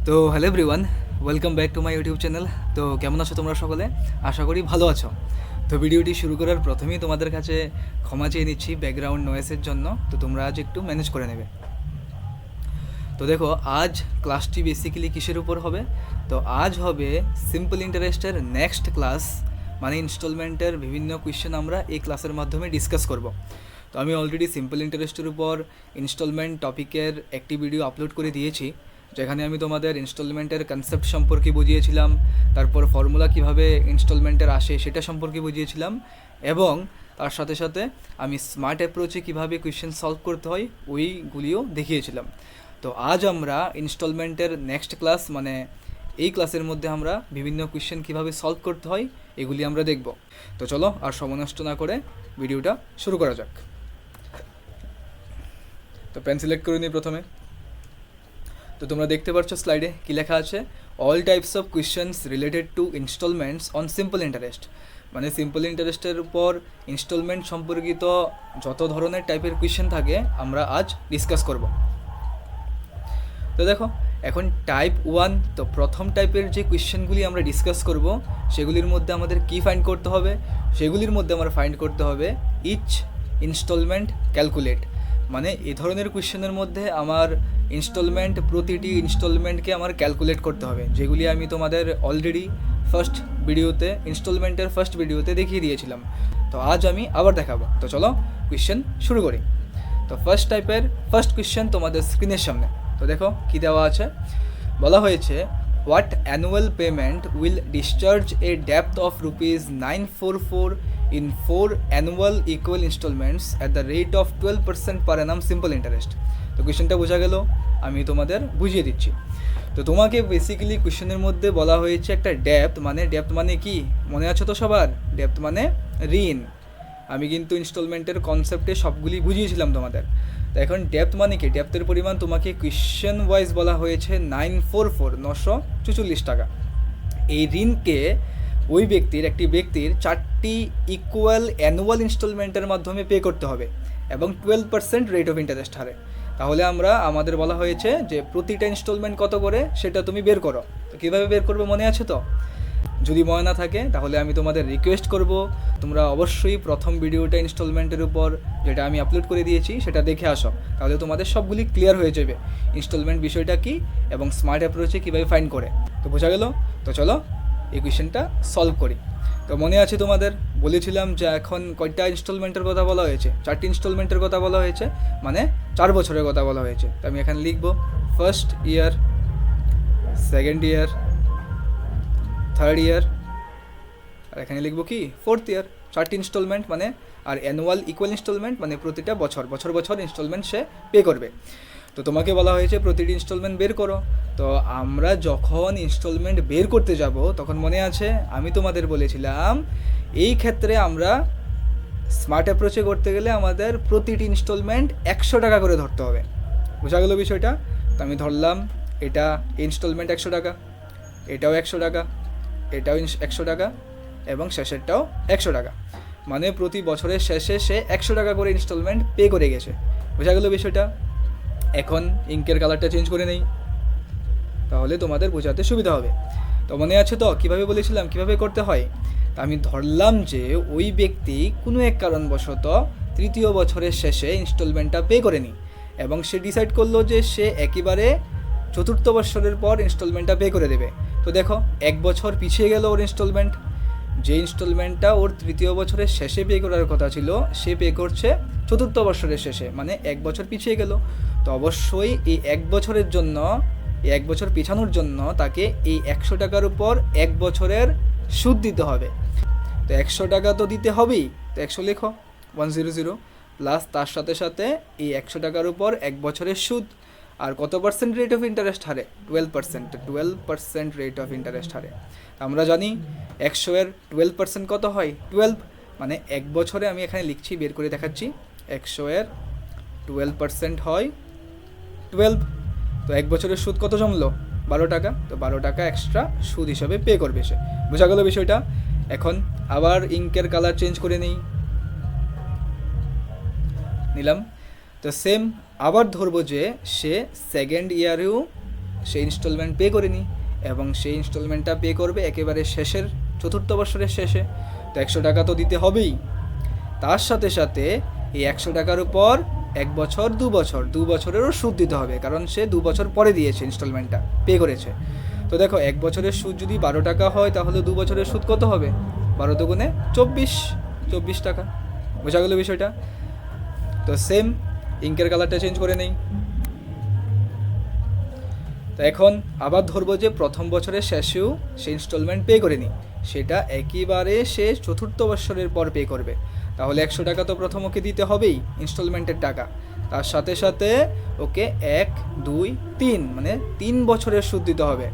তো hello everyone, welcome back to my YouTube channel. তো কেমন আছো তোমরা সকলে? আশা করি ভালো আছো। তো ভিডিওটি শুরু করার প্রথমেই তোমাদের কাছে ক্ষমা চেয়ে নিচ্ছি ব্যাকগ্রাউন্ড নয়েসের জন্য। তো তোমরা আজ একটু ম্যানেজ করে নেবে। তো দেখো, আজ ক্লাসটি বেসিক্যালি কিসের উপর হবে? তো আজ হবে সিম্পল ইন্টারেস্টের নেক্সট ক্লাস, মানে ইনস্টলমেন্টের বিভিন্ন কোয়েশ্চেন আমরা এই ক্লাসের মাধ্যমে ডিসকাস করব। তো আমি অলরেডি সিম্পল ইন্টারেস্টের উপর ইনস্টলমেন্ট টপিকের একটি ভিডিও আপলোড করে দিয়েছি, যেখানে আমি তোমাদের ইনস্টলমেন্টের কনসেপ্ট সম্পর্কে বুঝিয়েছিলাম, তারপর ফর্মুলা কিভাবে ইনস্টলমেন্টের আসে সেটা সম্পর্কে বুঝিয়েছিলাম, এবং তার সাথে সাথে আমি স্মার্ট অ্যাপ্রোচে কীভাবে কোয়েশ্চেন সলভ করতে হয় ওইগুলিও দেখিয়েছিলাম। তো আজ আমরা ইনস্টলমেন্টের নেক্সট ক্লাস, মানে এই ক্লাসের মধ্যে আমরা বিভিন্ন কোয়েশ্চেন কীভাবে সলভ করতে হয় এগুলি আমরা দেখব। তো চলো আর সময় নষ্ট না করে ভিডিওটা শুরু করা যাক। তো পেন সিলেক্ট করে নিই প্রথমে। তো তোমরা দেখতে পাচ্ছ স্লাইডে কী লেখা আছে, all types of questions related to instalments on simple interest. মানে সিম্পল ইন্টারেস্টের উপর ইনস্টলমেন্ট সম্পর্কিত যত ধরনের টাইপের কোয়েশ্চেন থাকে আমরা আজ ডিসকাস করব। তো দেখো, এখন টাইপ 1, তো প্রথম টাইপের যে কোয়েশ্চেনগুলি আমরা ডিসকাস করব সেগুলির মধ্যে আমাদের কি ফাইন্ড করতে হবে? সেগুলির মধ্যে আমরা ফাইন্ড করতে হবে ইচ ইনস্টলমেন্ট ক্যালকুলেট। মানে এই ধরনের কোয়েশ্চেনের মধ্যে আমার প্রতিটি ইনস্টলমেন্টকে আমার ক্যালকুলেট করতে হবে, যেগুলি আমি তোমাদের অলরেডি ইনস্টলমেন্টের ফার্স্ট ভিডিওতে দেখিয়ে দিয়েছিলাম। তো আজ আমি আবার দেখাবো। তো চলো কোয়েশ্চেন শুরু করি। তো ফার্স্ট কোয়েশ্চেন তোমাদের স্ক্রিনের সামনে। তো দেখো কী দেওয়া আছে, বলা হয়েছে what annual payment will discharge A depth of ₹944 in 4 annual equal instalments at the rate of 12% per annum simple interest. তো কোয়েশ্চেনটা বোঝা গেল, আমি তোমাদের বুঝিয়ে দিচ্ছি। তো তোমাকে বেসিক্যালি কোয়েশ্চেনের মধ্যে বলা হয়েছে একটা ডেপ্থ মানে কি মনে আছে তো সবার? ডেপ্থ মানে ঋণ। আমি কিন্তু ইনস্টলমেন্টের কনসেপ্টে সবগুলি বুঝিয়েছিলাম তোমাদের। তো এখন ডেপ্থ মানে কি? ডেপ্থের পরিমাণ তোমাকে কোয়েশ্চেন ওয়াইজ বলা হয়েছে 944 টাকা। এই ঋণকে একটি ব্যক্তির 4টি ইকুয়াল অ্যানুয়াল ইনস্টলমেন্টের মাধ্যমে পে করতে হবে এবং 12% রেট অফ ইন্টারেস্ট হারে। তাহলে আমাদের বলা হয়েছে যে প্রতিটা ইনস্টলমেন্ট কত করে সেটা তুমি বের করো। তো কীভাবে বের করবে মনে আছে তো? যদি মনে না থাকে তাহলে আমি তোমাদের রিকোয়েস্ট করব, তোমরা অবশ্যই প্রথম ভিডিওটা ইনস্টলমেন্টের উপর যেটা আমি আপলোড করে দিয়েছি সেটা দেখে আসো, তাহলে তোমাদের সবগুলি ক্লিয়ার হয়ে যাবে ইনস্টলমেন্ট বিষয়টা কী এবং স্মার্ট অ্যাপ্রোচে কীভাবে ফাইন্ড করে। তো বোঝা গেল? তো চলো এই কোয়েশ্চেনটা সলভ করি। তো মনে আছে তোমাদের বলেছিলাম যে এখন কয়টা ইনস্টলমেন্টের কথা বলা হয়েছে? 4টি ইনস্টলমেন্টের কথা বলা হয়েছে, মানে 4 বছরের কথা বলা হয়েছে। তো আমি এখানে লিখব first year, second year, third year, আর এখানে লিখবো কি ফোর্থ ইয়ার। 4টি ইনস্টলমেন্ট মানে, আর অ্যানুয়াল ইকুয়াল ইনস্টলমেন্ট মানে প্রতিটা বছর ইনস্টলমেন্ট সে পে করবে। তো তোমাকে বলা হয়েছে প্রতিটি ইনস্টলমেন্ট বের করো। তো আমরা যখন ইনস্টলমেন্ট বের করতে যাব তখন মনে আছে আমি তোমাদের বলেছিলাম এই ক্ষেত্রে আমরা স্মার্ট অ্যাপ্রোচে করতে গেলে আমাদের প্রতিটি ইনস্টলমেন্ট 100 টাকা করে ধরতে হবে। বোঝা গেল বিষয়টা? তো আমি ধরলাম এটা ইনস্টলমেন্ট 100 টাকা, এটাও 100 টাকা, এটাও 100 টাকা এবং শেষেরটাও 100 টাকা। মানে প্রতি বছরের শেষে সে 100 টাকা করে ইনস্টলমেন্ট পে করে গেছে। বোঝা গেল বিষয়টা? এখন ইঙ্কের কালারটা চেঞ্জ করে নেই, তাহলে তোমাদের বোঝাতে সুবিধা হবে। তো মনে আছে তো কীভাবে বলেছিলাম কীভাবে করতে হয়? তা আমি ধরলাম যে ওই ব্যক্তি কোনো এক কারণবশত 3য় বছরের শেষে ইনস্টলমেন্টটা পে করেনি এবং সে ডিসাইড করলো যে সে একেবারে 4র্থ বছরের পর ইনস্টলমেন্টটা পে করে দেবে। তো দেখো 1 বছর পিছিয়ে গেল ওর ইনস্টলমেন্ট। যে ইনস্টলমেন্টটা ওর 3য় বছরের শেষে পে করার কথা ছিল সে পে করছে 4র্থ বছরের শেষে, মানে 1 বছর পিছিয়ে গেল। তো অবশ্যই এই 1 বছরের জন্য, এই 1 বছর পিছানোর জন্য তাকে এই 100 টাকার উপর 1 বছরের সুদ দিতে হবে। তো 100 টাকা তো দিতে হবেই, তো 100 লেখো 100 প্লাস তার সাথে সাথে এই 100 টাকার উপর 1 বছরের সুদ। আর কত পার্সেন্ট রেট অফ ইন্টারেস্ট হারে? 12% রেট অফ ইন্টারেস্ট হারে। আমরা জানি 100-এর 12% কত হয়? 12। মানে 1 বছরে আমি এখানে লিখছি, বের করে দেখাচ্ছি, 100-এর 12% হয় 12। তো 1 বছরের সুদ কত জমলো? 12 টাকা। তো 12 টাকা এক্সট্রা সুদ হিসাবে পে করবে সে। বোঝা গেল বিষয়টা? এখন আবার ইঙ্কের কালার চেঞ্জ করে নিলাম। তো সেম আবার ধরবো যে সে সেকেন্ড ইয়ারেও সেই ইনস্টলমেন্ট পে করে নিই এবং সেই ইনস্টলমেন্টটা পে করবে একেবারে শেষের চতুর্থ বছরের শেষে। তো 100 টাকা তো দিতে হবেই, তার সাথে সাথে এই 100 টাকার উপর 1 বছর 2 বছর 2 বছরেরও সুদ দিতে হবে, কারণ সে 2 বছর পরে দিয়েছে ইনস্টলমেন্টটা পে করেছে। তো দেখো 1 বছরের সুদ যদি 12 টাকা হয় তাহলে 2 বছরের সুদ কত হবে? 12 দুগুণে 24 টাকা। বোঝা গেল বিষয়টা? তো সেম ইঙ্কের কালারটা চেঞ্জ করে নেই। তো এখন আবার ধরবো যে প্রথম বছরের শেষেও সে ইনস্টলমেন্ট পে করে নিই, সেটা একেবারে সে চতুর্থ বছরের পর পে করবে। তাহলে 100 টাকা তো প্রথম ওকে দিতে হবেই ইনস্টলমেন্টের টাকা, তার সাথে সাথে ওকে 1 2 3 মানে 3 বছরের সুদ দিতে হবে।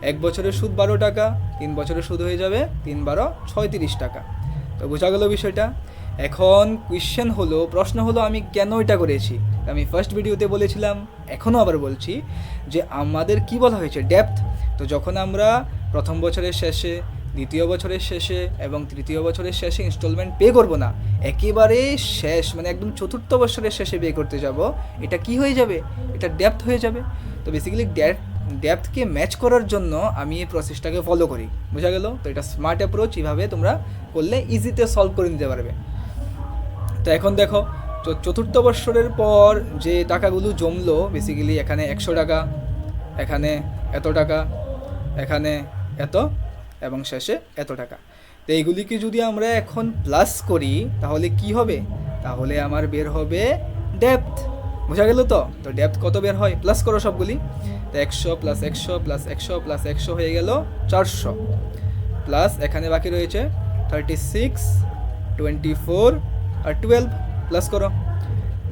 1 বছরের সুদ 12 টাকা, 3 বছরের সুদ হয়ে যাবে 3 12 36 টাকা। তো বোঝা গেল বিষয়টা? এখন কোয়েশ্চেন হলো, প্রশ্ন হলো আমি কেন এটা করেছি। আমি ফার্স্ট ভিডিওতে বলেছিলাম, এখনও আবার বলছি যে আমাদের কি বলা হয়েছে, ডেপথ। তো যখন আমরা প্রথম বছরের শেষে, দ্বিতীয় বছরের শেষে এবং তৃতীয় বছরের শেষে ইনস্টলমেন্ট পে করব না, একেবারে শেষ মানে একদম চতুর্থ বছরের শেষে পে করতে যাব, এটা কি হয়ে যাবে? এটা ডেপথ হয়ে যাবে। তো বেসিক্যালি ডেপথকে ম্যাচ করার জন্য আমি এই প্রসেসটাকে ফলো করি। বোঝা গেল? তো এটা স্মার্ট অ্যাপ্রোচ, এইভাবে তোমরা করলে ইজিতে সলভ করে নিতে পারবে। তো এখন দেখো চতুর্থ বৎসরের পর যে টাকাগুলো জমলো, বেসিক্যালি এখানে 100 টাকা, এখানে এত টাকা, এখানে এত এবং শেষে এত টাকা। তো এইগুলিকে যদি আমরা এখন প্লাস করি তাহলে কি হবে? তাহলে আমার বের হবে ডেপথ। বোঝা গেল? তো ডেপথ কত বের হয়? প্লাস করো সবগুলি। তো 100 প্লাস 100 প্লাস 100 প্লাস 100 হয়ে গেল 400, প্লাস এখানে বাকি রয়েছে 36, 24 আর 12, প্লাস করো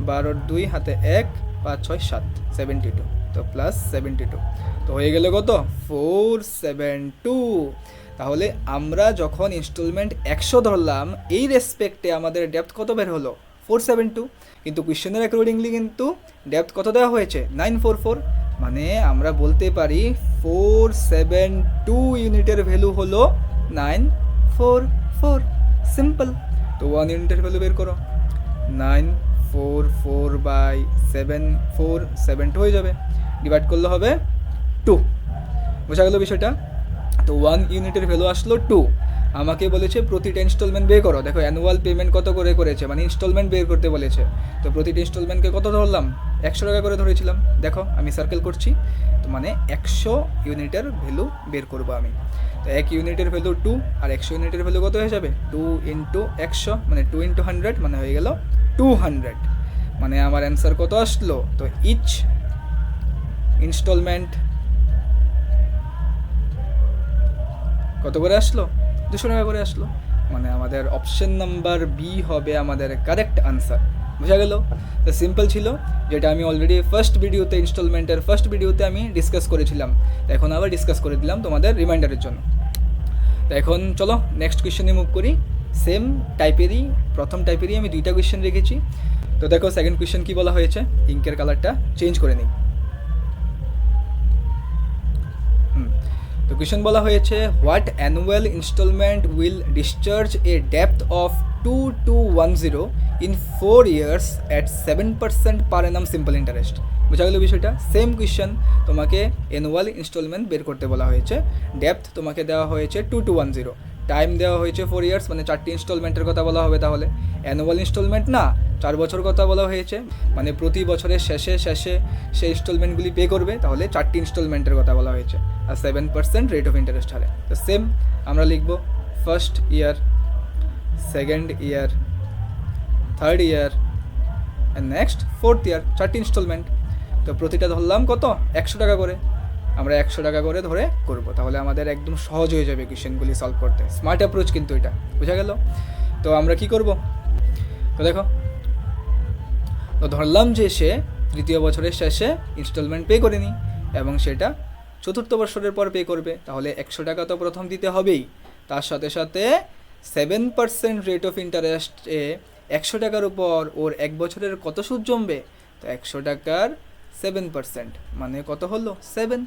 12 2 হাতে 1 5 6 7 72, তো প্লাস 72। তো হয়ে গেল কত? 472। তাহলে আমরা যখন ইনস্টলমেন্ট 100 ধরলাম, এই রেসপেক্টে আমাদের ডেপথ কত বের হলো? 472। কিন্তু কোয়েশ্চেনের অ্যাকর্ডিংলি কিন্তু ডেপথ কত দেওয়া হয়েছে? 944। মানে আমরা বলতে পারি 472 ইউনিটের ভ্যালু হলো 944। সিম্পল। তো 1 ইউনিটের ভ্যালু বের করো, 944/7 হয়ে যাবে, ডিভাইড করলে হবে 2। বোঝা গেল বিষয়টা? তো 1 ইউনিটের ভ্যালু আসলো 2। আমাকে বলেছে প্রতিটা ইনস্টলমেন্ট বের করো। দেখো অ্যানুয়াল পেমেন্ট কত করে করেছে, মানে ইনস্টলমেন্ট বের করতে বলেছে। তো প্রতিটা ইনস্টলমেন্টকে কত ধরলাম? 100 টাকা করে ধরেছিলাম। দেখো আমি সার্কেল করছি, তো মানে 100 ইউনিটের ভ্যালু বের করবো আমি। তো 1 ইউনিটের ভ্যালু 2 আর 100 ইউনিটের ভ্যালু কত হয়ে যাবে? 2 × 100 মানে 2 × 100 মানে হয়ে গেল 200। মানে আমার অ্যান্সার কত আসলো? তো ইচ ইনস্টলমেন্ট কত করে আসলো? 200 টাকা করে আসলো। মানে আমাদের অপশন নাম্বার বি হবে আমাদের কারেক্ট আনসার। বোঝা গেল? তো সিম্পল ছিল, যেটা আমি অলরেডি ইনস্টলমেন্টের ফার্স্ট ভিডিওতে আমি ডিসকাস করেছিলাম। এখন আবার ডিসকাস করে দিলাম তোমাদের রিমাইন্ডারের জন্য। তো এখন চলো নেক্সট কোয়েশ্চেনে মুভ করি। সেম টাইপেরই, প্রথম টাইপেরই আমি 2টা কোয়েশ্চেন রেখেছি। তো দেখো সেকেন্ড কোয়েশ্চেন কি বলা হয়েছে, ইঙ্কের কালারটা চেঞ্জ করে নিই। তো কোয়েশ্চেন বলা হয়েছে, what annual instalment will discharge a depth of 2210 in 4 years at 7% per annum simple interest. বোঝা গেল বিষয়টা? সেম কোয়েশ্চেন, তোমাকে অ্যানুয়াল ইনস্টলমেন্ট বের করতে বলা হয়েছে, ডেপথ তোমাকে দেওয়া হয়েছে 2210, টাইম দেওয়া হয়েছে 4 years, মানে 4টি ইনস্টলমেন্টের কথা বলা হবে। তাহলে অ্যানুয়াল ইনস্টলমেন্ট না, 4 বছর কথা বলা হয়েছে, মানে প্রতি বছরের শেষে সেই ইনস্টলমেন্টগুলি পে করবে। তাহলে 4টি ইনস্টলমেন্টের কথা বলা হয়েছে আর 7% রেট অফ ইন্টারেস্ট হারে। তো সেম আমরা লিখব first year, second year, third year and next fourth year, 4টি ইনস্টলমেন্ট। তো প্রতিটা ধরলাম কত? 100 টাকা করে। আমরা 100 টাকা করে ধরে করব, তাহলে আমাদের একদম সহজ হয়ে যাবে কোয়েশ্চেনগুলি সলভ করতে। স্মার্ট অ্যাপ্রোচ কিন্তু এটা। বোঝা গেল? তো আমরা কি করব? তো দেখো, তো ধরলাম যে সে তৃতীয় বছরের শেষে ইনস্টলমেন্ট পে করেনি এবং সেটা চতুর্থ বছরের পর পে করবে। তাহলে 100 টাকা তো প্রথম দিতে হবেই, তার সাথে সাথে 7% রেট অফ ইন্টারেস্টে 100 টাকার উপর ওর 1 বছরের কত সুদ জমবে? তো 100 টাকার 7% মানে কত হলো? 7।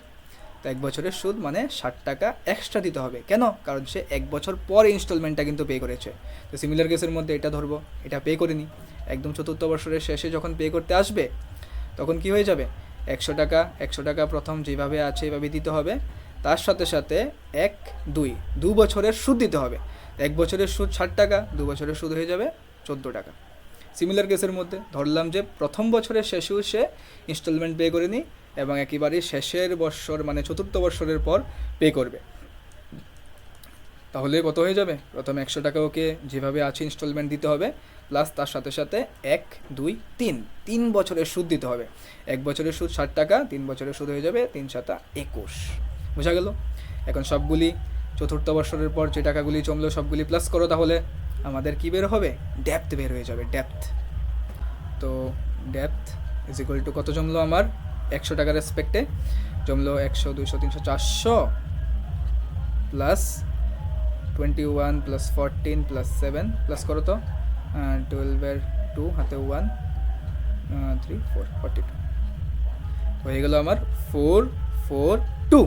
তো 1 বছরের সুদ মানে 60 টাকা এক্সট্রা দিতে হবে। কেন? কারণ সে 1 বছর পর ইনস্টলমেন্টটা কিন্তু পে করেছে। তো সিমিলার কেসের মধ্যে এটা ধরবো, এটা পে করিনি, একদম চতুর্থ বছরের শেষে যখন পে করতে আসবে তখন কি হয়ে যাবে? একশো টাকা প্রথম যেভাবে আছে এভাবে দিতে হবে, তার সাথে সাথে 2 বছরের সুদ দিতে হবে। 1 বছরের সুদ 60 টাকা, 2 বছরের সুদ হয়ে যাবে 14 টাকা। সিমিলার কেসের মধ্যে ধরলাম যে প্রথম বছরের শেষেও সে ইনস্টলমেন্ট পে করে নি এবং একেবারেই শেষের বছর মানে চতুর্থ বছরের পর পে করবে, তাহলে কত হয়ে যাবে? প্রথমে 100 টাকা ওকে যেভাবে আছে ইনস্টলমেন্ট দিতে হবে, প্লাস তার সাথে সাথে 3 বছরের সুদ দিতে হবে। 1 বছরের সুদ 60 টাকা, 3 বছরের সুদ হয়ে যাবে 3 × 7 = 21। বোঝা গেল? এখন সবগুলি চতুর্থ বছরের পর যে টাকাগুলি জমলো সবগুলি প্লাস করো, তাহলে আমাদের কি বের হবে? ডেপ্থ বের হয়ে যাবে, ডেপ্থ। তো ডেপ্থ ইজ ইকুয়াল টু কত জমলো আমার 100 টাকার রেসপেক্টে? জমলো 100, 200, 300, 400 প্লাস 21 প্লাস 14 প্লাস 7 প্লাস করো তো 12 2 হাতে 1 3 4 42 হয়ে গেল আমার 442।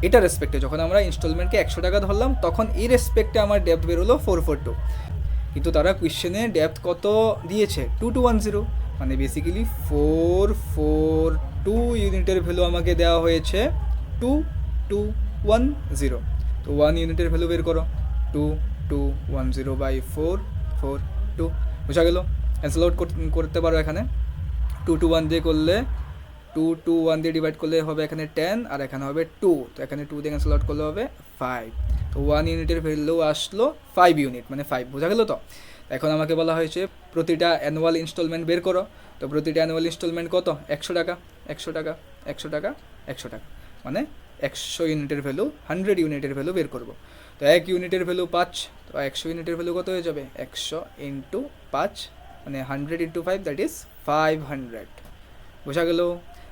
এটা রেসপেক্টে যখন আমরা ইনস্টলমেন্টকে 100 টাকা ধরলাম তখন এই রেসপেক্টে আমার ডেপ্থ বের হলো 442। কিন্তু তারা কোয়েশ্চেনে ডেপ্থ কত দিয়েছে? 2210, মানে বেসিক্যালি 442 ইউনিটের ভ্যালু আমাকে দেওয়া হয়েছে 2210। তো 1 ইউনিটের ভ্যালু বের করো, 2210/442। বোঝা গেল? ক্যান্সেল আউট করতে পারো এখানে। 2 দিয়ে করলে 2 দিয়ে ডিভাইড করলে হবে এখানে 10 আর এখানে হবে 2, তো এখানে 2 দিয়ে ক্যান্সেল আউট করলে হবে 5। তো 1 ইউনিটের ভ্যালু আসলো 5 ইউনিট, মানে 5। বোঝা গেল? তো এখন আমাকে বলা হয়েছে প্রতিটা অ্যানুয়াল ইনস্টলমেন্ট বের করো। তো প্রতিটা অ্যানুয়াল ইনস্টলমেন্ট কত? 100 টাকা, 100 টাকা, 100 টাকা, 100 টাকা, মানে 100 ইউনিটের ভ্যালু, 100 ইউনিটের ভ্যালু বের করব। তো 1 ইউনিটের ভ্যালু 5, তো 100 ইউনিটের ভ্যালু কত হয়ে যাবে? 100 × 5, মানে 100 × 5 দ্যাট ইজ 500। বোঝা গেল?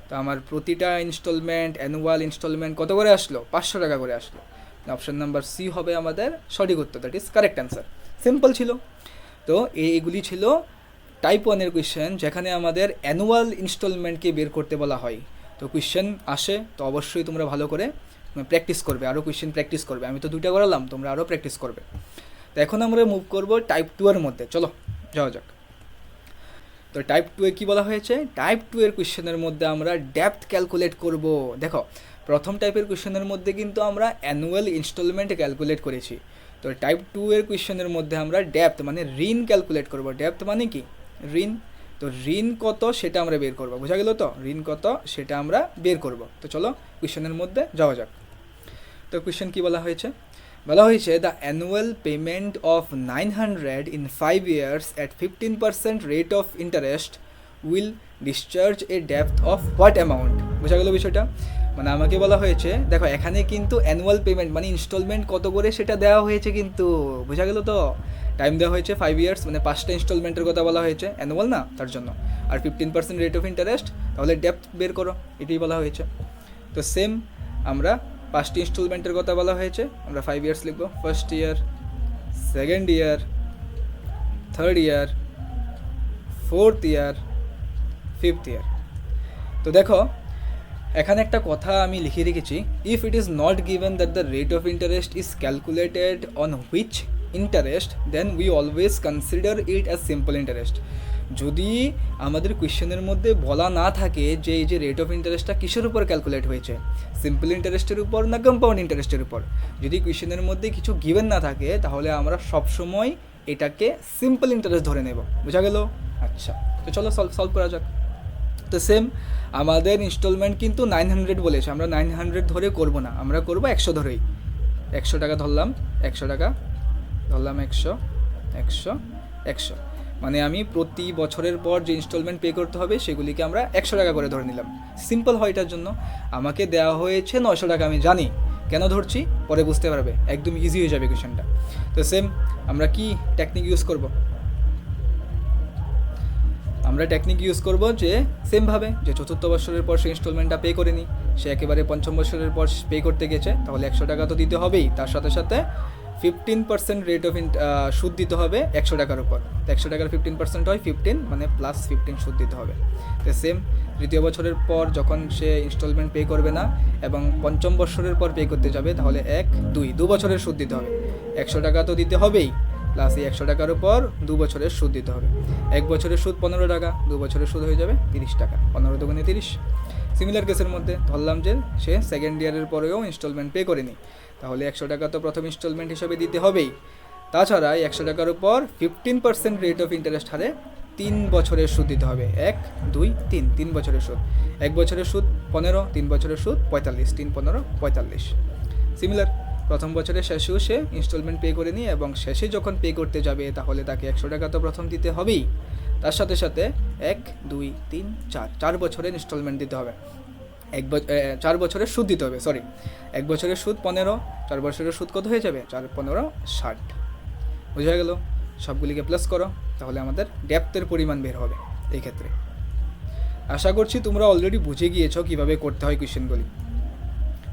তো আমার প্রতিটা ইনস্টলমেন্ট অ্যানুয়াল ইনস্টলমেন্ট কত করে আসলো? 500 টাকা করে আসলো। অপশন নাম্বার সি হবে আমাদের সঠিক উত্তর, that is correct answer. Simple ছিল। তো এইগুলি ছিল টাইপ 1-এর কোয়েশ্চেন, যেখানে আমাদের অ্যানুয়াল ইনস্টলমেন্টকে বের করতে বলা হয়। তো কোয়েশ্চেন আসে তো অবশ্যই তোমরা ভালো করে প্র্যাকটিস করবে, আরও কোয়েশ্চেন প্র্যাকটিস করবে। আমি তো 2টা করালাম, তোমরা আরও প্র্যাকটিস করবে। তো এখন আমরা মুভ করব টাইপ 2-এর মধ্যে। চলো যাওয়া যাক। তো টাইপ 2-এ কী বলা হয়েছে? টাইপ 2-এর কোয়েশ্চেনের মধ্যে আমরা ডেপ্থ ক্যালকুলেট করব। দেখো, প্রথম টাইপের কোয়েশ্চেনের মধ্যে কিন্তু আমরা অ্যানুয়াল ইনস্টলমেন্ট ক্যালকুলেট করেছি। তো টাইপ 2-এর কোয়েশ্চেনের মধ্যে আমরা ডেপ্থ মানে ঋণ ক্যালকুলেট করব। ডেপ্থ মানে কি? ঋণ। তো ঋণ কত সেটা আমরা বের করব। বোঝা গেল? তো ঋণ কত সেটা আমরা বের করব। তো চলো কোয়েশ্চেনের মধ্যে যাওয়া যাক। তো কোয়েশ্চেন কী বলা হয়েছে? বলা হয়েছে the annual payment of 900 in 5 years at 15% rate of interest will discharge A depth of what amount? বোঝা গেল বিষয়টা? মানে আমাকে বলা হয়েছে, দেখো এখানে কিন্তু অ্যানুয়াল পেমেন্ট মানে ইনস্টলমেন্ট কত করে সেটা দেওয়া হয়েছে কিন্তু। বোঝা গেল? তো টাইম দেওয়া হয়েছে 5 ইয়ার্স, মানে 5টা ইনস্টলমেন্টের কথা বলা হয়েছে, অ্যানুয়াল না তার জন্য। আর 15% রেট অফ ইন্টারেস্ট, তাহলে ডেপ্থ বের করো, এটাই বলা হয়েছে। তো সেম আমরা 5টি ইনস্টলমেন্টের কথা বলা হয়েছে, আমরা 5 ইয়ার্স লিখবো। First year, second year, third year, fourth year, fifth year. তো দেখো এখানে একটা কথা আমি লিখে রেখেছি, if it is not given that the rate of interest is calculated on which interest then we always consider it as simple interest. যদি আমাদের কোয়েশ্চেনের মধ্যে বলা না থাকে যে এই যে রেট অফ ইন্টারেস্টটা কিসের উপর ক্যালকুলেট হয়েছে, সিম্পল ইন্টারেস্টের উপর না কম্পাউন্ড ইন্টারেস্টের উপর, যদি কোয়েশ্চেনের মধ্যে কিছু গিভেন না থাকে তাহলে আমরা সবসময় এটাকে সিম্পল ইন্টারেস্ট ধরে নেব। বোঝা গেল? আচ্ছা, তো চলো সলভ করা যাক। তো সেম আমাদের ইনস্টলমেন্ট কিন্তু 900 বলেছে, আমরা 900 ধরে করব না, আমরা করব 100 ধরেই। 100 টাকা ধরলাম, 100 টাকা ধরলাম, 100 100 100, মানে আমি প্রতি বছরের পর যে ইনস্টলমেন্ট পে করতে হবে সেগুলিকে আমরা 100 টাকা করে ধরে নিলাম। সিম্পল হয় এটার জন্য। আমাকে দেওয়া হয়েছে 900 টাকা, আমি জানি কেন ধরছি পরে বুঝতে পারবে, একদম ইজি হয়ে যাবে কোয়েশ্চেনটা। তো সেম আমরা কি টেকনিক ইউজ করব? আমরা টেকনিক ইউজ করব যে সেমভাবে যে চতুর্থ বছরের পর সে ইনস্টলমেন্টটা পে করেনি, সে একেবারে পঞ্চম বছরের পর পে করতে গেছে, তাহলে 100 টাকা তো দিতে হবেই, তার সাথে সাথে 15% রেট অফ সুদ দিতে হবে 100 টাকার উপর। তো 100 টাকার 15% হয় 15, মানে প্লাস 15 সুদ দিতে হবে। তো সেম তৃতীয় বছরের পর যখন সে ইনস্টলমেন্ট পে করবে না এবং পঞ্চম বছরের পর পে করতে যাবে, তাহলে 1 2 বছরের সুদ দিতে হবে। 100 টাকা তো দিতে হবেই, প্লাস এই 100 টাকার উপর 2 বছরের সুদ দিতে হবে। 1 বছরের সুদ 15 টাকা, 2 বছরের সুদ হয়ে যাবে 30 টাকা, 15 × 2 = 30। সিমিলার কেসের মধ্যে ধরলাম যে সে সেকেন্ড ইয়ারের পরেও ইনস্টলমেন্ট পে করেনি, তাহলে 100 টাকা তো প্রথম ইনস্টলমেন্ট হিসাবে দিতে হবেই। তাছাড়া 100 টাকার উপর 15% রেট অফ ইন্টারেস্ট হারে 3 বছরের সুদ দিতে হবে। 1 2 3 3 বছরের সুদ। 1 বছরের সুদ 15, 3 বছরের সুদ 45, 3 15 45। সিমিলার, প্রথম বছরের শেষেও সে ইনস্টলমেন্ট পে করেনি এবং শেষে যখন পে করতে যাবে তাহলে তাকে 100 টাকা তো প্রথম দিতে হবেই, তার সাথে সাথে 1 2 3 4 4 বছরের ইনস্টলমেন্ট দিতে হবে। 4 বছরের সুদ দিতে হবে, সরি। 1 বছরের সুদ 15, 4 বছরের সুদ কত হয়ে যাবে? 4 15 60। বোঝা গেল? সবগুলিকে প্লাস করো, তাহলে আমাদের ডেপ্থের পরিমাণ বের হবে এই ক্ষেত্রে। আশা করছি তোমরা অলরেডি বুঝে গিয়েছো কীভাবে করতে হয় কোয়েশ্চেনগুলি।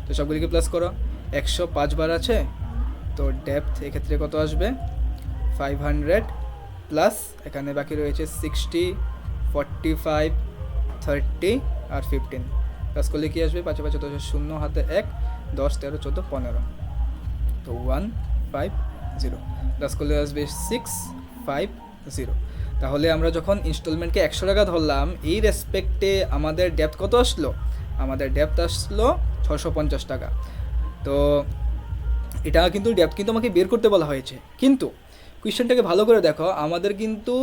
তো সবগুলিকে প্লাস করো, 105 বার আছে, তো ডেপথ এক্ষেত্রে কত আসবে? 500 প্লাস এখানে বাকি রয়েছে 60, 45, 30 আর 15। প্লাস করলে কী আসবে? 5 5 10 0 হাতে 1, 10 13 14 15, তো 150। প্লাস করলে আসবে 650। তাহলে আমরা যখন ইনস্টলমেন্টকে 100 টাকা ধরলাম, এই রেসপেক্টে আমাদের ডেপথ কত আসলো? আমাদের ডেপথ আসলো 650 টাকা। তো এটা কিন্তু ডেপথ কিন্তু আমাকে বের করতে বলা হয়েছে, কিন্তু কোয়েশ্চেনটাকে ভালো করে দেখো, আমাদের কিন্তু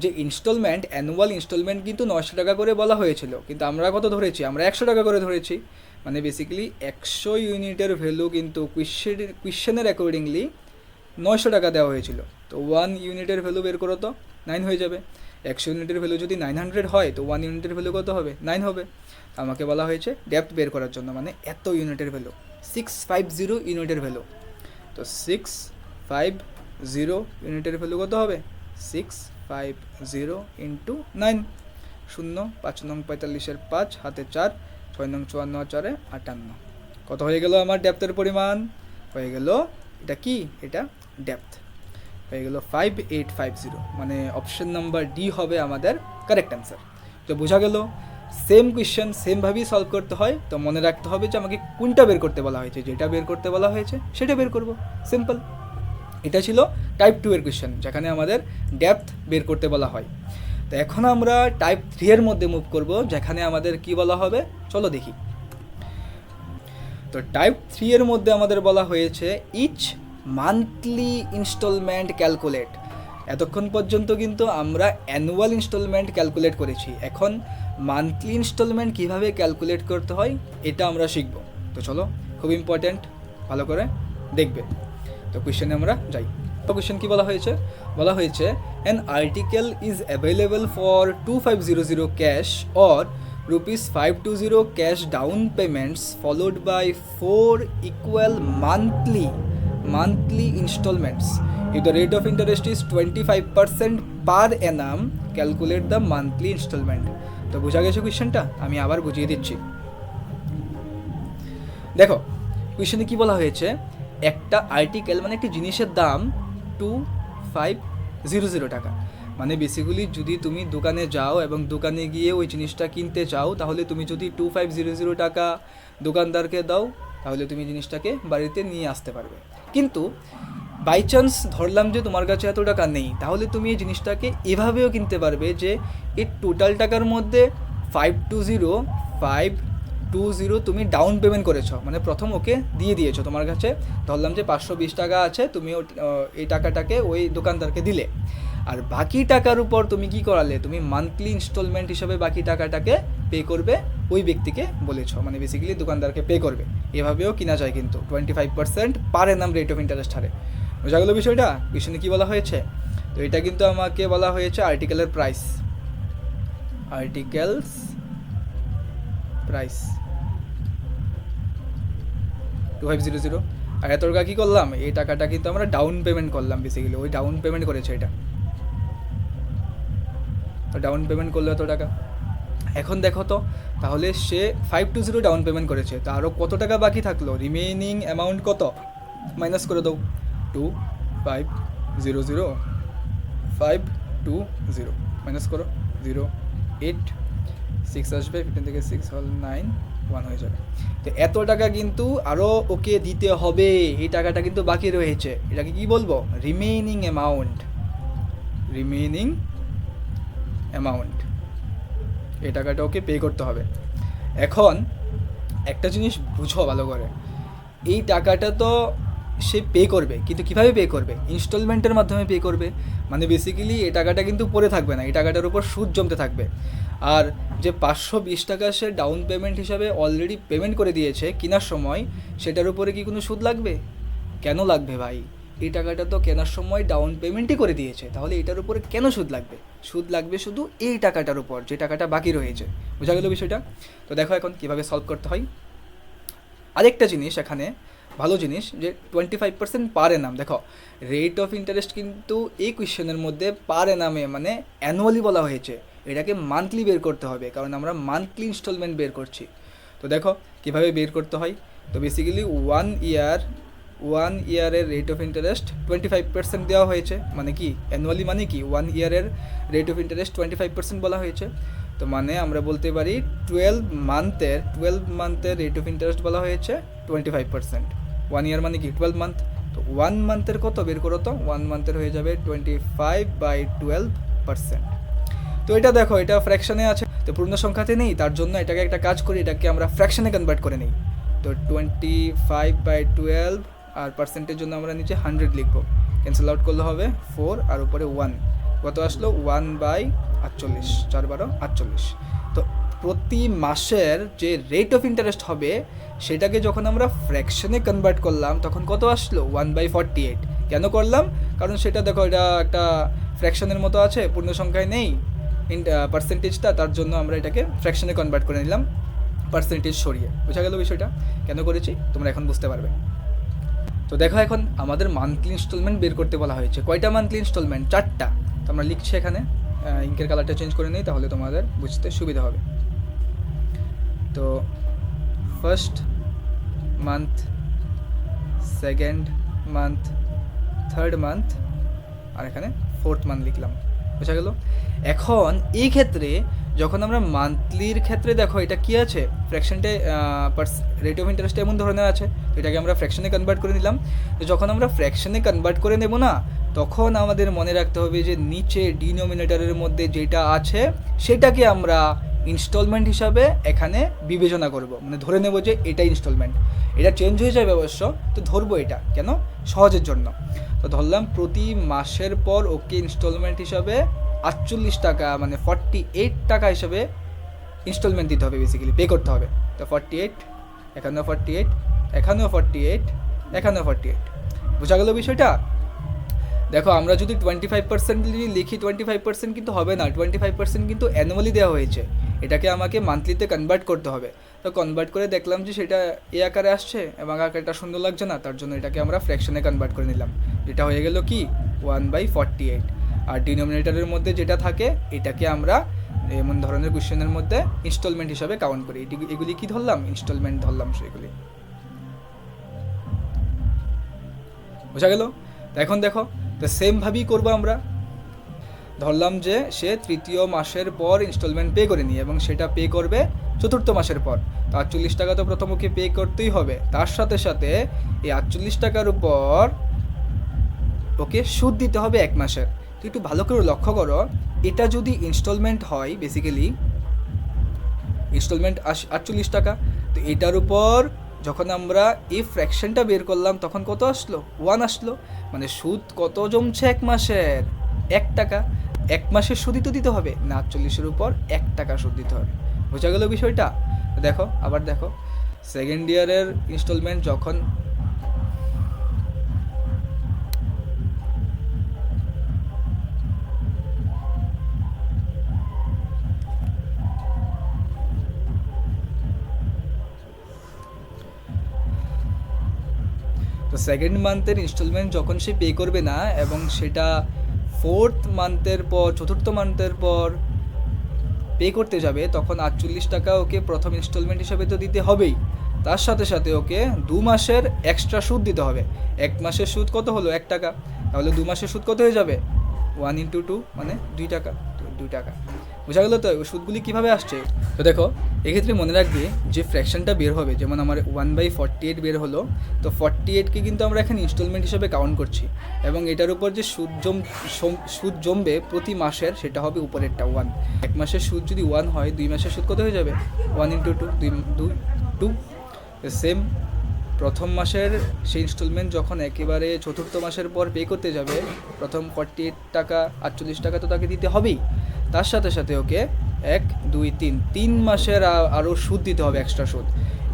যে ইনস্টলমেন্ট, অ্যানুয়াল ইনস্টলমেন্ট কিন্তু 900 টাকা করে বলা হয়েছিল, কিন্তু আমরা কত ধরেছি? আমরা 100 টাকা করে ধরেছি। মানে বেসিক্যালি 100 ইউনিটের ভ্যালু কিন্তু কোয়েশ্চেনের অ্যাকর্ডিংলি 900 টাকা দেওয়া হয়েছিল। তো 1 ইউনিটের ভ্যালু বের করো তো 9 হয়ে যাবে। 100 ইউনিটের ভ্যালু যদি 900 হয়, তো 1 ইউনিটের ভ্যালু কত হবে? 9 হবে। আমাকে বলা হয়েছে ডেপথ বের করার জন্য, মানে এত ইউনিটের ভ্যালু 650 ইউনিটের ভ্যালু। তো 650 ইউনিটের ভ্যালু কত হবে? 650 ইন্টু 9, 0 5 নং 45-এর 5 হাতে 4, 6 নং 54 আর 4 58। কত হয়ে গেল আমার ডেপথের পরিমাণ? হয়ে গেল, এটা কি? এটা ডেপথ হয়ে গেল 5850, মানে অপশন নাম্বার ডি হবে আমাদের কারেক্ট অ্যান্সার। তো বোঝা গেল, সেম কোয়েশ্চেন সেমভাবেই সলভ করতে হয়। তো মনে রাখতে হবে যে আমাকে কোনটা বের করতে বলা হয়েছে, যেটা বের করতে বলা হয়েছে সেটা বের করব, সিম্পল। এটা ছিল টাইপ 2 এর কোয়েশ্চেন, যেখানে আমাদের ডেপথ বের করতে বলা হয়। তো এখন আমরা টাইপ 3 এর মধ্যে মুভ করব, যেখানে আমাদের কি বলা হবে চলো দেখি। তো টাইপ 3 এর মধ্যে আমাদের বলা হয়েছে ইচ মান্থলি ইনস্টলমেন্ট ক্যালকুলেট। এতক্ষণ পর্যন্ত কিন্তু আমরা অ্যানুয়াল ইনস্টলমেন্ট ক্যালকুলেট করেছি, এখন মান্থলি ইনস্টলমেন্ট কীভাবে ক্যালকুলেট করতে হয় এটা আমরা শিখব। তো চলো, খুব ইম্পর্ট্যান্ট, ভালো করে দেখবে। তো কোয়েশ্চেনে আমরা যাই। তো কোয়েশ্চেন কী বলা হয়েছে? বলা হয়েছে an article is available for 2500 cash or ₹520 cash down payments followed by 4 equal monthly installments. If the rate of interest is 25% per annum, calculate the monthly installment. তো বোঝা গেছে কোয়েশ্চেনটা? আমি আবার বুঝিয়ে দিচ্ছি। দেখো কোয়েশ্চেনে কি বলা হয়েছে, একটা আর্টিকেল মানে একটি জিনিসের দাম 2500 টাকা। মানে বেসিক্যালি যদি তুমি দোকানে যাও এবং দোকানে গিয়ে ওই জিনিসটা কিনতে চাও, তাহলে তুমি যদি 2500 টাকা দোকানদারকে দাও, তাহলে তুমি জিনিসটাকে বাড়িতে নিয়ে আসতে পারবে। কিন্তু বাই চান্স ধরলাম যে তোমার কাছে এত টাকা নেই, তাহলে তুমি এই জিনিসটাকে এভাবেও কিনতে পারবে যে এই টোটাল টাকার মধ্যে 520 তুমি ডাউন পেমেন্ট করেছো, মানে প্রথম ওকে দিয়ে দিয়েছো। তোমার কাছে ধরলাম যে 520 টাকা আছে, তুমি এই টাকাটাকে ওই দোকানদারকে দিলে, আর বাকি টাকার উপর তুমি কি করালে? তুমি মান্থলি ইনস্টলমেন্ট হিসাবে বাকি টাকাটাকে পে করবে, ওই ব্যক্তিকে বলেছো, মানে বেসিক্যালি দোকানদারকে পে করবে। এভাবেও কিনা যায় কিন্তু 25% পার অ্যানাম রেট অফ ইন্টারেস্ট হারে। বোঝা গেল বিষয়টা? কোয়েশ্চনে কী বলা হয়েছে? তো এটা কিন্তু আমাকে বলা হয়েছে আর্টিকেলের প্রাইস, আর্টিকেলস প্রাইস 2500। আর এত টাকা কী করলাম? এই টাকাটা কিন্তু আমরা ডাউন পেমেন্ট করলাম, বেসিক্যালি ওই ডাউন পেমেন্ট করেছে এটা। তো ডাউন পেমেন্ট করলো এত টাকা। এখন দেখো তো, তাহলে সে 520 ডাউন পেমেন্ট করেছে, তো আরও কত টাকা বাকি থাকলো? রিমেইনিং অ্যামাউন্ট কত? মাইনাস করে দাও, 2500 520 মাইনাস করো, 0 8 6 আসবে, 15 থেকে 6 হল 9 1 হয়ে যাবে। তো এত টাকা কিন্তু আরও ওকে দিতে হবে, এই টাকাটা কিন্তু বাকি রয়েছে। এটাকে কি বলবো? Remaining amount. রিমেইনিং অ্যামাউন্ট, এই টাকাটা ওকে পে করতে হবে। এখন একটা জিনিস বুঝো ভালো করে, এই টাকাটা তো সে পে করবে, কিন্তু কিভাবে পে করবে? ইনস্টলমেন্টের মাধ্যমে পে করবে। মানে বেসিক্যালি এই টাকাটা কিন্তু পড়ে থাকবে না, এই টাকাটার উপর সুদ জমতে থাকবে। আর যে 520 টাকা সে ডাউন পেমেন্ট হিসাবে অলরেডি পেমেন্ট করে দিয়েছে কেনার সময়, সেটার উপরে কি কোনো সুদ লাগবে? কেন লাগবে ভাই? এই টাকাটা তো কেনার সময় ডাউন পেমেন্টই করে দিয়েছে, তাহলে এটার উপরে কেন সুদ লাগবে? সুদ লাগবে শুধু এই টাকাটার উপর, যে টাকাটা বাকি রয়েছে। বোঝা গেল বিষয়টা? তো দেখো এখন কীভাবে সলভ করতে হয়। আরেকটা জিনিস এখানে ভালো জিনিস, যে 25% পার এনাম। দেখো রেট অফ ইন্টারেস্ট কিন্তু এই কোয়েশ্চেনের মধ্যে পার এনামে মানে অ্যানুয়ালি বলা হয়েছে, এটাকে মান্থলি বের করতে হবে, কারণ আমরা মান্থলি ইনস্টলমেন্ট বের করছি। তো দেখো কীভাবে বের করতে হয়। তো বেসিক্যালি 1 ইয়ারের রেট অফ ইন্টারেস্ট 25% দেওয়া হয়েছে, মানে কি অ্যানুয়ালি মানে কি 1 ইয়ারের রেট অফ ইন্টারেস্ট 25% বলা হয়েছে। তো মানে আমরা বলতে পারি 12 মান্থের রেট অফ ইন্টারেস্ট বলা হয়েছে 25%। 1 ইয়ার মানে কি 12 মান্থ। তো 1 মান্থের কত বের করো তো, 1 মান্থের হয়ে যাবে 25/12%। তো এটা দেখো, এটা ফ্র্যাকশনে আছে, তো পূর্ণ সংখ্যাতে নেই, তার জন্য এটাকে একটা কাজ করি, এটাকে আমরা ফ্র্যাকশনে কনভার্ট করে নিই। তো 25/12 আর পার্সেন্টের জন্য আমরা নিচে 100 লিখবো, ক্যান্সেল আউট করলে হবে 4 আর উপরে 1, কত আসলো 1/48, 4/12 48। তো প্রতি মাসের যে রেট অফ ইন্টারেস্ট হবে সেটাকে যখন আমরা ফ্র্যাকশনে কনভার্ট করলাম তখন কত আসলো 1/48। কেন করলাম? কারণ সেটা দেখো এটা একটা ফ্র্যাকশনের মতো আছে, পূর্ণ সংখ্যায় নেই পার্সেন্টেজটা, তার জন্য আমরা এটাকে ফ্র্যাকশনে কনভার্ট করে নিলাম পার্সেন্টেজ সরিয়ে। বোঝা গেল বিষয়টা কেন করেছি? তোমরা এখন বুঝতে পারবে। তো দেখো এখন আমাদের মান্থলি ইনস্টলমেন্ট বের করতে বলা হয়েছে। কয়টা মান্থলি ইনস্টলমেন্ট? 4টা। তো আমরা লিখছি এখানে, ইঙ্কের কালারটা চেঞ্জ করে নিই, তাহলে তোমাদের বুঝতে সুবিধা হবে। তো first month, second month, third month, আর এখানে ফোর্থ মান্থ লিখলাম। বোঝা গেল? এখন এই ক্ষেত্রে যখন আমরা মান্থলির ক্ষেত্রে দেখো এটা কি আছে, ফ্র্যাকশনটা রেট অফ ইন্টারেস্ট এমন ধরনের আছে, এটাকে আমরা ফ্র্যাকশনে কনভার্ট করে নিলাম। তো যখন আমরা ফ্র্যাকশনে কনভার্ট করে নেব না, তখন আমাদের মনে রাখতে হবে যে নিচে ডিনোমিনেটরের মধ্যে যেটা আছে সেটাকে আমরা ইনস্টলমেন্ট হিসাবে এখানে বিবেচনা করব, মানে ধরে নেব যে এটা ইনস্টলমেন্ট। এটা চেঞ্জ হয়ে যাবে অবশ্য, তো ধরবো এটা কেন, সহজের জন্য। তো ধরলাম প্রতি মাসের পর ওকে ইনস্টলমেন্ট হিসাবে 48 টাকা মানে 48 টাকা হিসাবে ইনস্টলমেন্ট দিতে হবে, বেসিক্যালি পে করতে হবে। তো 48, এখানেও 48, এখানেও 48, এখানেও 48। বোঝা গেল বিষয়টা? দেখো আমরা যদি 25% যদি লিখি, 25% কিন্তু হবে না, 25% কিন্তু অ্যানুয়ালি দেওয়া হয়েছে, এটাকে আমাকে মান্থলিতে কনভার্ট করতে হবে। তো কনভার্ট করে দেখলাম যে সেটা এই আকারে আসছে এবং আকারটা সুন্দর লাগছে না, তার জন্য এটাকে আমরা ফ্র্যাকশনে কনভার্ট করে নিলাম, যেটা হয়ে গেল কি 1/48। আর ডিনোমিনেটরের মধ্যে যেটা থাকে এটাকে আমরা এমন ধরনের কোয়েশ্চেনের মধ্যে ইনস্টলমেন্ট হিসাবে কাউন্ট করি। এগুলি কি ধরলাম? ইনস্টলমেন্ট ধরলাম সেগুলি। বোঝা গেল? তো এখন দেখো, তো সেমভাবেই করবো আমরা। ধরলাম যে সে তৃতীয় মাসের পর ইনস্টলমেন্ট পে করে নিই এবং সেটা পে করবে চতুর্থ মাসের পর। তো 48 টাকা তো প্রথম ওকে পে করতেই হবে, তার সাথে সাথে এই 48 টাকার উপর ওকে সুদ দিতে হবে 1 মাসের। তো একটু ভালো করে লক্ষ্য করো, এটা যদি ইনস্টলমেন্ট হয়, বেসিক্যালি ইনস্টলমেন্ট 48 টাকা, তো এটার উপর যখন আমরা এই ফ্র্যাকশনটা বের করলাম তখন কত আসলো? 1 আসলো। মানে সুদ কত জমছে 1 মাসের? 1 টাকা। 1 মাসের সুদই তো দিতে হবে না, 48-এর উপর 1 টাকা সুদ দিতে হবে। বোঝা গেল বিষয়টা? দেখো আবার দেখো, সেকেন্ড ইয়ারের ইনস্টলমেন্ট যখন তো সেকেন্ড মান্থের ইনস্টলমেন্ট যখন সে পে করবে না এবং সেটা ফোর্থ মান্থের পর, চতুর্থ মান্থের পর পে করতে যাবে, তখন 48 টাকা ওকে প্রথম ইনস্টলমেন্ট হিসাবে তো দিতে হবেই, তার সাথে সাথে ওকে 2 মাসের এক্সট্রা সুদ দিতে হবে। 1 মাসের সুদ কত হলো? 1 টাকা। তাহলে 2 মাসের সুদ কত হয়ে যাবে? 1 × 2 মানে 2 টাকা। তো 2 টাকা। বোঝা গেলো তো সুদগুলি কীভাবে আসছে। তো দেখো এক্ষেত্রে মনে রাখবে যে ফ্র্যাকশনটা বের হবে, যেমন আমার 1/48 বের হলো, তো 48কে কিন্তু আমরা এখানে ইনস্টলমেন্ট হিসেবে কাউন্ট করছি, এবং এটার উপর যে সুদ জমবে প্রতি মাসের সেটা হবে উপরেরটা 1। 1 মাসের সুদ যদি 1 হয়, 2 মাসের সুদ কত হয়ে যাবে? 1 × 2, 2। সেম প্রথম মাসের সেই ইনস্টলমেন্ট যখন একেবারে চতুর্থ মাসের পর পে করতে যাবে, প্রথম 48 টাকা 48 টাকা তো তাকে দিতে হবেই, তার সাথে সাথে ওকে 1, 2, 3 মাসের আরও সুদ দিতে হবে, এক্সট্রা সুদ।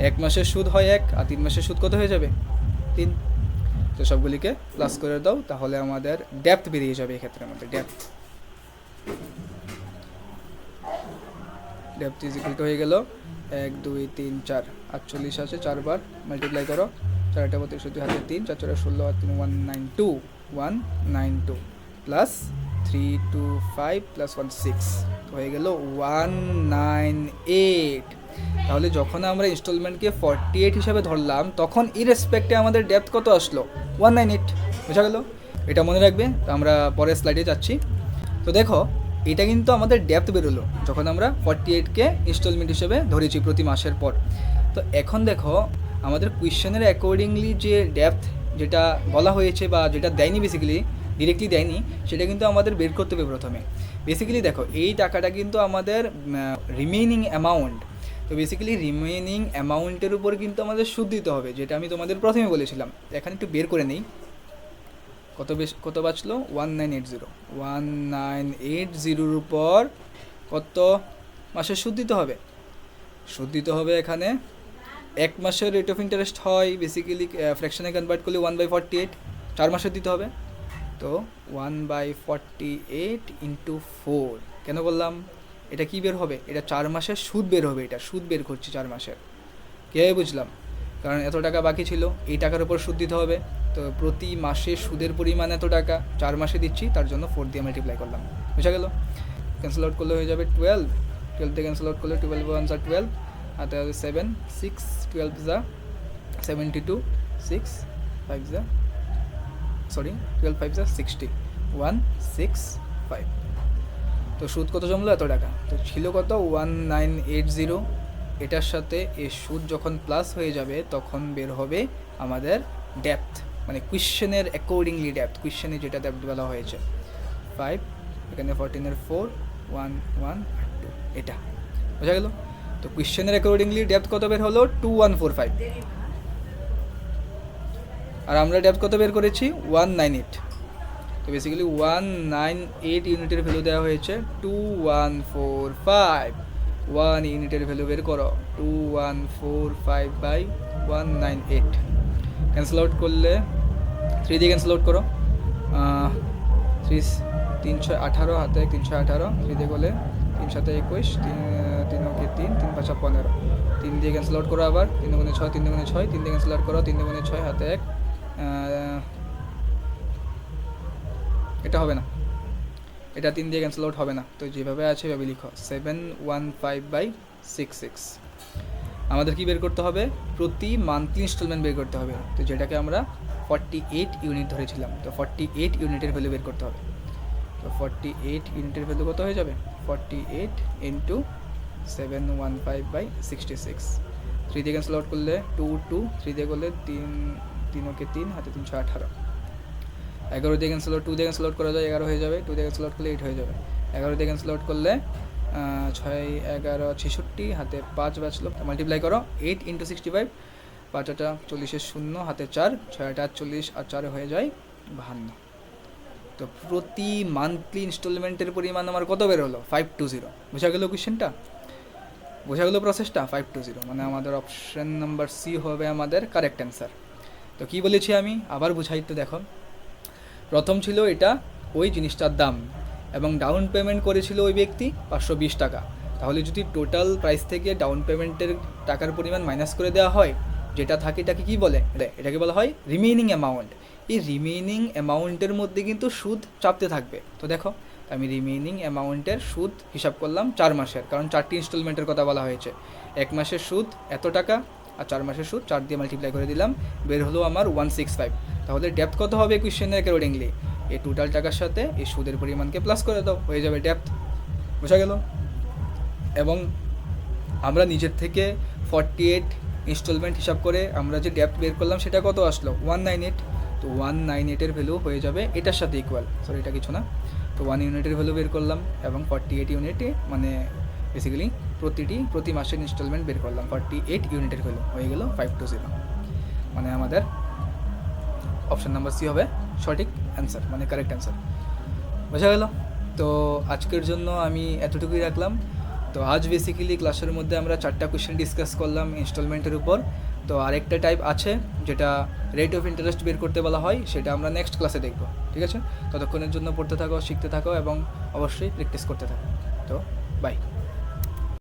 1 মাসের সুদ হয় 1, আর 3 মাসের সুদ কত হয়ে যাবে? 3। তো সবগুলিকে প্লাস করে দাও, তাহলে আমাদের ডেপথ বেরিয়ে যাবে। এক্ষেত্রে আমাদের ডেপথ ইজ ইকুয়াল টু হয়ে গেল 1, 2, 3, 4, 48 আছে 4 বার মাল্টিপ্লাই করো, 4 × 32, 2 হাতে 3, 4 × 16 আর 3 192 প্লাস 325 প্লাস 16 হয়ে গেল 198। তাহলে যখন আমরা ইনস্টলমেন্টকে 48 হিসাবে ধরলাম, তখন ইরেসপেক্টে আমাদের ডেপথ কত আসলো? 198। বোঝা গেল? এটা মনে রাখবে। তো আমরা পরের স্লাইডে যাচ্ছি। তো দেখো এটা কিন্তু আমাদের ডেপথ বেরোলো যখন আমরা 48কে ইনস্টলমেন্ট হিসেবে ধরেছি প্রতি মাসের পর। তো এখন দেখো আমাদের কোয়েশ্চেনের অ্যাকর্ডিংলি যে ডেপথ যেটা বলা হয়েছে বা যেটা দেয়নি, বেসিক্যালি ডিরেক্টলি দেয়নি, সেটা কিন্তু আমাদের বের করতে হবে প্রথমে। বেসিক্যালি দেখো এই টাকাটা কিন্তু আমাদের রিমেইনিং অ্যামাউন্ট। তো বেসিক্যালি রিমেইনিং অ্যামাউন্টের উপর কিন্তু আমাদের সুদ দিতে হবে, যেটা আমি তোমাদের প্রথমে বলেছিলাম। এখানে একটু বের করে নেই, কত বাঁচলো? 1980। 1980-র উপর কত মাসের সুদ দিতে হবে? সুদ দিতে হবে এখানে 1 মাসের রেট অফ ইন্টারেস্ট হয় বেসিক্যালি ফ্র্যাকশনে কনভার্ট করলে 1/48, 4 মাসের দিতে হবে। তো 1/48 × 4 কেন বললাম? এটা কি বের হবে? এটা 4 মাসের সুদ বের হবে। এটা সুদ বের করছি 4 মাসের। কীভাবে বুঝলাম? কারণ এত টাকা বাকি ছিল, এই টাকার উপর সুদ দিতে হবে। তো প্রতি মাসে সুদের পরিমাণ এত টাকা, 4 মাসে দিচ্ছি, তার জন্য 4 দিয়ে মাল্টিপ্লাই করলাম। বুঝা গেল? ক্যান্সেল আউট করলে হয়ে যাবে 12। 12 দিয়ে ক্যান্সেল আউট করলে 12 × 1 = 12, হাতে হবে 7, 6, 12 × 72, 6, 5 × 12, 5 × 60, 165। তো সুদ কত জমলো? এত টাকা। তো ছিল কত? 1980। এটার সাথে এই সুদ যখন প্লাস হয়ে যাবে তখন বের হবে আমাদের ডেপথ, মানে কোয়েশ্চেনের অ্যাকর্ডিংলি ডেপথ, কোয়েশ্চেনে যেটা ডেপথ বলা হয়েছে 5, এখানে 14-এর 4, 1, 1 আর 2, এটা। বোঝা গেল? তো কোয়েশ্চেনের অ্যাকর্ডিংলি ডেপথ কত বের হলো? 2145। আর আমরা ডেপথ কত বের করেছি? 198। তো বেসিক্যালি 198 ইউনিটের ভ্যালু দেওয়া হয়েছে 2145। 1 ইউনিটের ভ্যালু বের করো, 2145/198। ক্যান্সেল আউট করলে 3 দিয়ে ক্যান্সেল আউট করো, 318, হাতে 318, 3 দিয়ে করলে 3 × 7 = 21, 3 × 3, 3 × 5 = 15। 3 দিয়ে ক্যান্সেল আউট করো আবার, 3 × 6, 3 × 6, 3 দিয়ে ক্যান্সেল আউট করো, 3 × 6, হাতে 1, এটা হবে না, এটা 3 দিয়ে ক্যান্সেল আউট হবে না। তো যেভাবে আছে এভাবে লিখো, 715/66। আমাদের কি বের করতে হবে? প্রতি মান্থলি ইনস্টলমেন্ট বের করতে হবে। তো যেটাকে আমরা 48 ইউনিট ধরেছিলাম, তো 48 ইউনিটের ভ্যালু বের করতে হবে। তো 48 ইউনিটের ভ্যালু কত হয়ে যাবে? 48 × 715/66। 3 দিয়ে ক্যান্সেল আউট করলে 2, 2, 3 দিয়ে করলে 3, 3 × 3, হাতে 318। 11 দিয়ে ক্যান্সেল আউট, 2 দিয়ে ক্যান্সেল আউট করা যায়, 11 হয়ে যাবে। 2 দিয়ে ক্যান্সেল আউট করলে 8 হয়ে যাবে। 11 দিয়ে ক্যান্সেল আউট করলে 6, 11, 66, হাতে 5 বাঁচলো। মাল্টিপ্লাই করো 8 × 65, 5 × 40, 0, হাতে 4, 6 × 48 আর 4 হয়ে যায় 52। তো প্রতি মান্থলি ইনস্টলমেন্টের পরিমাণ আমার কত বের হলো? 520। বোঝা গেল কোয়েশ্চেনটা? বোঝা গেল প্রসেসটা? 520 মানে আমাদের অপশন নাম্বার সি হবে আমাদের কারেক্ট অ্যান্সার। তো কী বলেছি আমি আবার বুঝাই তো দেখো। প্রথম ছিল এটা ওই জিনিসটার দাম, এবং ডাউন পেমেন্ট করেছিল ওই ব্যক্তি 520 টাকা। তাহলে যদি টোটাল প্রাইস থেকে ডাউন পেমেন্টের টাকার পরিমাণ মাইনাস করে দেওয়া হয়, যেটা থাকে এটাকে কী বলে? এটাকে বলা হয় রিমেইনিং অ্যামাউন্ট। এই রিমেইনিং অ্যামাউন্টের মধ্যে কিন্তু সুদ চাপতে থাকবে। তো দেখো আমি রিমেইনিং অ্যামাউন্টের সুদ হিসাব করলাম 4 মাসের, কারণ 4টি ইনস্টলমেন্টের কথা বলা হয়েছে। 1 মাসের সুদ এত টাকা, আর 4 মাসের সুদ 4 দিয়ে মাল্টিপ্লাই করে দিলাম, বের হলো আমার 165। তাহলে ডেপথ কত হবে কোয়েশ্চেনের অ্যাকর্ডিংলি? এই টোটাল টাকার সাথে এই সুদের পরিমাণকে প্লাস করে দাও, হয়ে যাবে ডেপথ। বোঝা গেল? এবং আমরা নিজের থেকে 48 ইনস্টলমেন্ট হিসাব করে আমরা যে ডেপ্থ বের করলাম সেটা কত আসলো 198। তো 198-এর ভ্যালু হয়ে যাবে এটার সাথে ইকুয়াল, সরি এটা কিছু না। তো 1 ইউনিটের ভ্যালু বের করলাম এবং 48 ইউনিটে মানে বেসিক্যালি প্রতি মাসের ইনস্টলমেন্ট বের করলাম, 48 ইউনিটের ভ্যালু হয়ে গেল 520। মানে আমাদের অপশান নাম্বার সি হবে সঠিক অ্যান্সার, মানে কারেক্ট অ্যান্সার। বোঝা গেল? তো আজকের জন্য আমি এতটুকুই রাখলাম। তো আজ বেসিক্যালি ক্লাসের মধ্যে আমরা 4টা কোয়েশ্চেন ডিসকাস করলাম ইনস্টলমেন্টের উপর। তো আরেকটা টাইপ আছে যেটা রেট অফ ইন্টারেস্ট বের করতে বলা হয়, সেটা আমরা নেক্সট ক্লাসে দেখব। ঠিক আছে? ততক্ষণের জন্য পড়তে থাকো, শিখতে থাকো এবং অবশ্যই প্র্যাকটিস করতে থাকো। তো বাই।